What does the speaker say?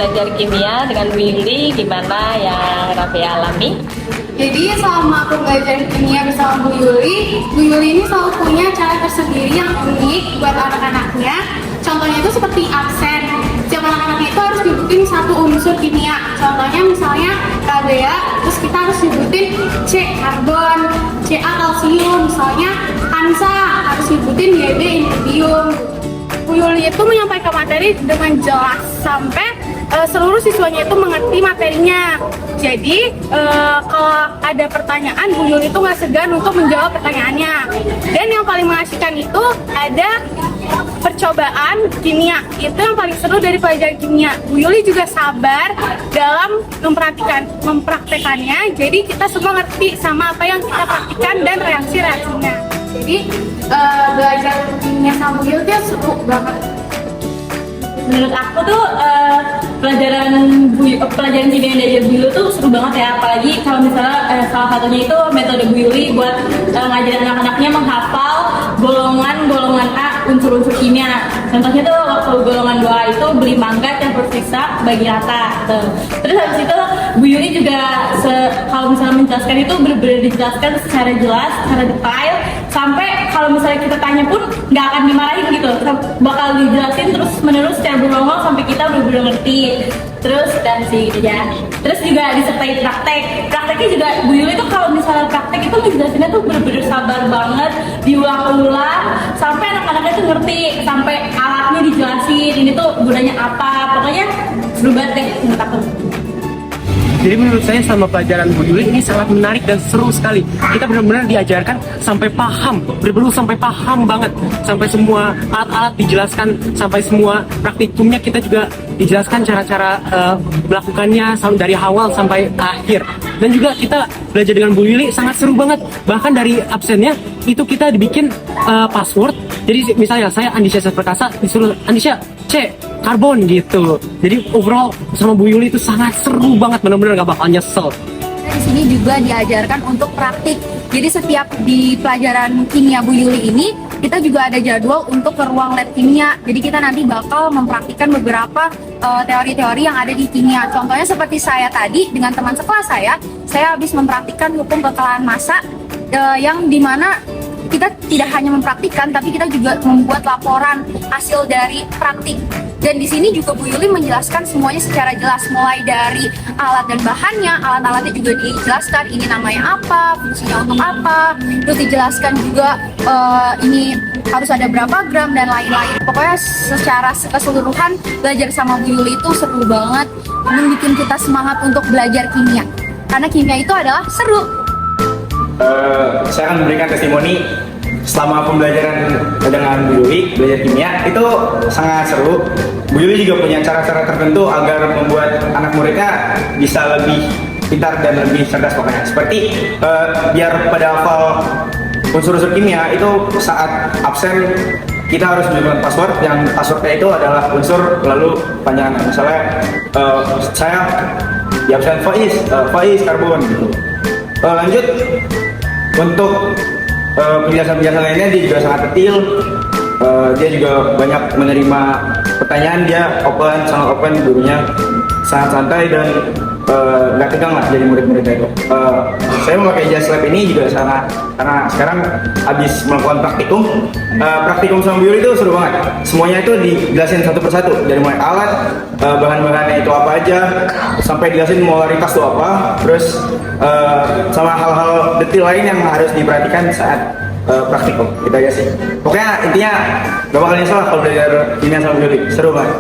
belajar kimia dengan Bu Yuli, gimana yang Raffi alami? Jadi selama aku belajar kimia bersama Bu Yuli ini selalu punya cara tersendiri yang unik buat anak-anaknya. Contohnya itu seperti absen. Setiap anak-anaknya itu harus nyebutin satu unsur kimia. Contohnya misalnya Rabea, terus kita harus nyebutin C karbon, Ca kalsium. Misalnya Hansa harus nyebutin Yb yttrium. Bu Yuli itu menyampaikan materi dengan jelas sampai seluruh siswanya itu mengerti materinya. Jadi kalau ada pertanyaan, Bu Yuli itu nggak segan untuk menjawab pertanyaannya. Dan yang paling mengasihkan itu ada percobaan kimia. Itu yang paling seru dari pelajaran kimia. Bu Yuli juga sabar dalam mempraktekannya. Jadi kita semua ngerti sama apa yang kita praktikan dan reaksi-reaksinya. Jadi belajar kimia sama Bu Yuli itu seru banget. Menurut aku tuh pelajaran kimia yang diajar Bu Yuli tuh seru banget ya, apalagi kalau misalnya salah satunya itu metode Bu Yuli buat ngajarin anak-anannya menghafal golongan A unsur-unsur kimia. Contohnya tuh waktu golongan 2A itu beli mangga campur sisa bagi rata tuh. Terus habis itu Bu Yuli juga kalau misalnya menjelaskan itu benar-benar dijelaskan secara jelas, secara detail, sampai kalau misalnya kita tanya pun nggak akan dimarahin gitu, bakal dijelasin terus menerus secara berulang-ulang sampai kita benar-benar ngerti. Terus dan sih gitu ya. Terus juga disertai prakteknya juga Bu Yuli tuh kalau misalnya praktek itu ngejelasinnya tuh bener-bener sabar banget, diulang-ulang sampai anak-anaknya tuh ngerti, sampai alatnya dijelasin ini tuh gunanya apa, pokoknya seru banget deh menurut aku. Jadi menurut saya sama pelajaran Bu Yuli ini sangat menarik dan seru sekali. Kita benar-benar diajarkan sampai paham, benar-benar sampai paham banget. Sampai semua alat-alat dijelaskan, sampai semua praktikumnya kita juga dijelaskan cara-cara melakukannya dari awal sampai akhir. Dan juga kita belajar dengan Bu Yuli sangat seru banget. Bahkan dari absennya itu kita dibikin password. Jadi misalnya saya Andisha Perkasa disuruh Andisha C karbon gitu. Jadi overall sama Bu Yuli itu sangat seru banget, benar-benar gak bakal nyesel. Di sini juga diajarkan untuk praktik. Jadi setiap di pelajaran kimia Bu Yuli ini kita juga ada jadwal untuk ke ruang lab kimia. Jadi kita nanti bakal mempraktikkan beberapa teori-teori yang ada di kimia. Contohnya seperti saya tadi dengan teman sekelas saya habis mempraktikkan hukum kekalahan massa yang dimana kita tidak hanya mempraktikkan, tapi kita juga membuat laporan hasil dari praktik. Dan di sini juga Bu Yuli menjelaskan semuanya secara jelas, mulai dari alat dan bahannya, alat-alatnya juga dijelaskan ini namanya apa, fungsinya untuk apa, terus dijelaskan juga ini harus ada berapa gram dan lain-lain. Pokoknya secara keseluruhan belajar sama Bu Yuli itu seru banget, membuat kita semangat untuk belajar kimia. Karena kimia itu adalah seru. Saya akan memberikan testimoni selama pembelajaran dengan Bu Yuli, belajar kimia itu sangat seru. Bu Yuli juga punya cara-cara tertentu agar membuat anak muridnya bisa lebih pintar dan lebih cerdas pokoknya. Seperti biar pada hafal unsur-unsur kimia itu saat absen kita harus memberikan password, yang passwordnya itu adalah unsur lalu panjangan. Misalnya saya di absen Faiz karbon gitu. Lanjut untuk penjelasan-penjelasan lainnya dia juga sangat detail. Dia juga banyak menerima pertanyaan, dia sangat open, gurunya sangat santai dan nggak tegang lah jadi murid-muridnya itu. Saya memakai Just Lab ini juga karena sekarang habis melakukan praktikum sama Bu Yuli itu seru banget. Semuanya itu dijelasin satu persatu, dari mulai alat, bahan-bahannya itu apa aja, sampai dijelasin molaritas itu apa, terus sama hal-hal detail lain yang harus diperhatikan saat praktikum. Gitu aja sih. Pokoknya intinya gak bakal nyesel kalau belajar kimia sama Bu Yuli, seru banget.